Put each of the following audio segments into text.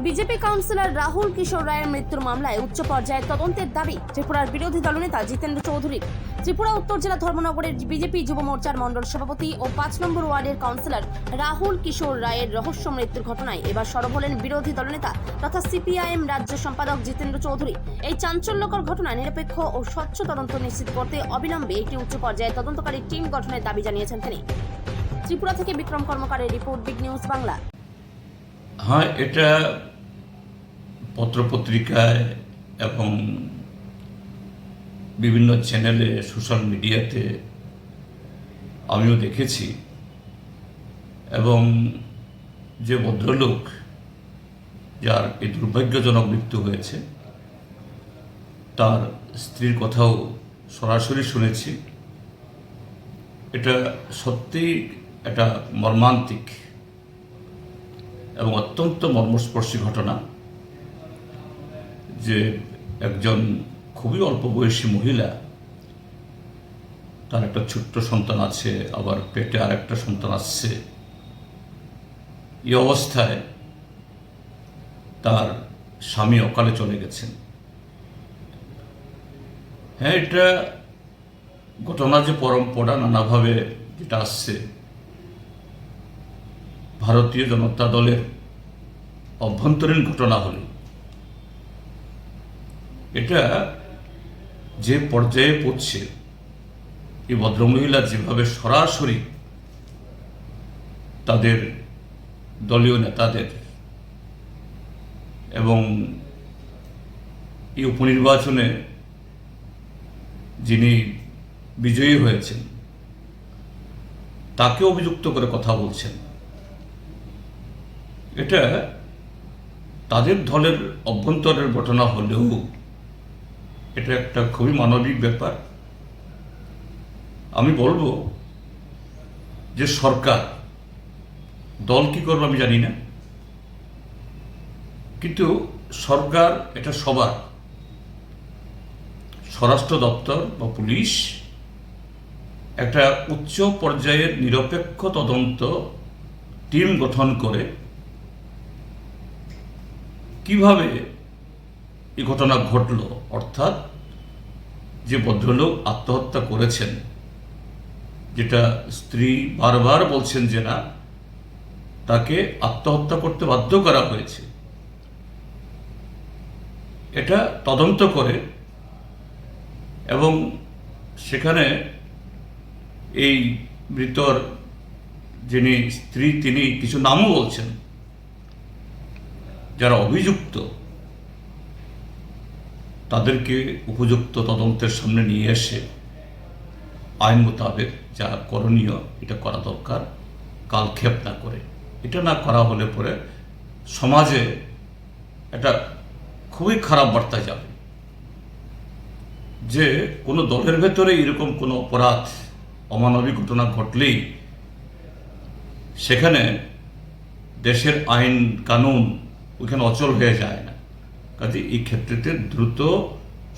BJP councillor Rahul কিশোর রায়ের মৃত্যুর মামলায় উচ্চ পর্যায়ে তদন্তের দাবি ত্রিপুরার বিরোধী দলনেতা জিতেন্দ্র চৌধুরীর। ত্রিপুরা উত্তর জেলা ধর্মনগরের বিজেপি যুব মোর্চার মণ্ডল সভাপতি ও ৫ নম্বর ওয়ার্ডের কাউন্সিলর রাহুল কিশোর রায়ের রহস্য মৃত্যুর ঘটনায় এবার সরব হলেন বিরোধী দলনেতা তথা সিপিআইএম রাজ্য সম্পাদক জিতেন্দ্র চৌধুরী। এই চাঞ্চল্যকর ঘটনা নিরপেক্ষ ও স্বচ্ছ তদন্ত নিশ্চিত করতে অবিলম্বে একটি উচ্চ পর্যায়ে তদন্তকারী টিম গঠনের দাবি জানিয়েছেন তিনি। ত্রিপুরা থেকে বিক্রম কর্মকারের রিপোর্ট, বিগ নিউজ বাংলা। হ্যাঁ, এটা পত্রপত্রিকায় এবং বিভিন্ন চ্যানেলে, সোশ্যাল মিডিয়াতে আমিও দেখেছি। এবং যে ভদ্রলোক যার এই দুর্ভাগ্যজনক মৃত্যু হয়েছে, তার স্ত্রীর কথাও সরাসরি শুনেছি। এটা সত্যিই একটা মর্মান্তিক এবং অত্যন্ত মর্মস্পর্শী ঘটনা যে একজন খুবই অল্প বয়সী মহিলা, তার একটা ছোট্ট সন্তান আছে, আবার পেটে আর একটা সন্তান আসছে। এই অবস্থায় তার স্বামী অকালে চলে গেছেন। হ্যাঁ, এটা ঘটনা যে পরম্পরা নানাভাবে যেটা আসছে, ভারতীয় জনতা দলের অভ্যন্তরীণ ঘটনা হলে এটা যে পর্যায়ে পড়ছে, এই ভদ্রমহিলা যেভাবে সরাসরি তাদের দলীয় নেতাদের এবং এই উপনির্বাচনে যিনি বিজয়ী হয়েছেন তাকে অভিযুক্ত করে কথা বলছেন, এটা তাদের দলের অভ্যন্তরের ঘটনা হলেও এটা একটা খুবই মানবিক ব্যাপার। আমি বলবো যে সরকার, দল কি করবে আমি জানি না, কিন্তু সরকার এটা সবার, স্বরাষ্ট্র দপ্তর বা পুলিশ একটা উচ্চ পর্যায়ের নিরপেক্ষ তদন্ত টিম গঠন করে কিভাবে এই ঘটনা ঘটল, অর্থাৎ যে ভদ্রলোক আত্মহত্যা করেছেন, যেটা স্ত্রী বারবার বলছেন যে না, তাকে আত্মহত্যা করতে বাধ্য করা হয়েছে, এটা তদন্ত করে এবং সেখানে এই মৃতর যিনি স্ত্রী তিনি কিছু নামও বলছেন, যারা অভিযুক্ত তাদেরকে উপযুক্ত তদন্তের সামনে নিয়ে এসে আইন মোতাবেক যা করণীয় এটা করা দরকার, কালক্ষেপ না করে। এটা না করা হলে পরে সমাজে এটা খুবই খারাপ বার্তা যাবে যে কোনো দলের ভেতরে এরকম কোনো অপরাধ, অমানবিক ঘটনা ঘটলেই সেখানে দেশের আইন কানুন ওইখানে অচল হয়ে যায় না। কাজে এই ক্ষেত্রে দ্রুত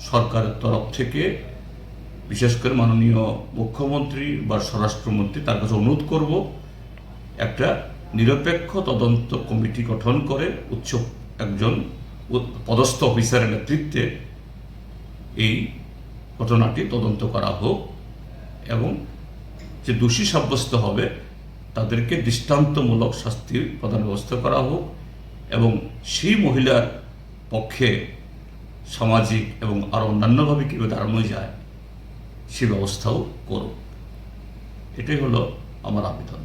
সরকারের তরফ থেকে, বিশেষ করে মাননীয় মুখ্যমন্ত্রী বা স্বরাষ্ট্রমন্ত্রী, তার কাছে অনুরোধ করব একটা নিরপেক্ষ তদন্ত কমিটি গঠন করে উচ্চ একজন পদস্থ অফিসারের নেতৃত্বে এই ঘটনাটি তদন্ত করা হোক এবং যে দোষী সাব্যস্ত হবে তাদেরকে দৃষ্টান্তমূলক শাস্তি প্রদান ব্যবস্থা করা হোক এবং সেই মহিলার পক্ষে সামাজিক এবং আরও অন্যান্যভাবে কীভাবে দাঁড়ানো যায় সে ব্যবস্থাও করুক। এটাই হলো আমার আবেদন।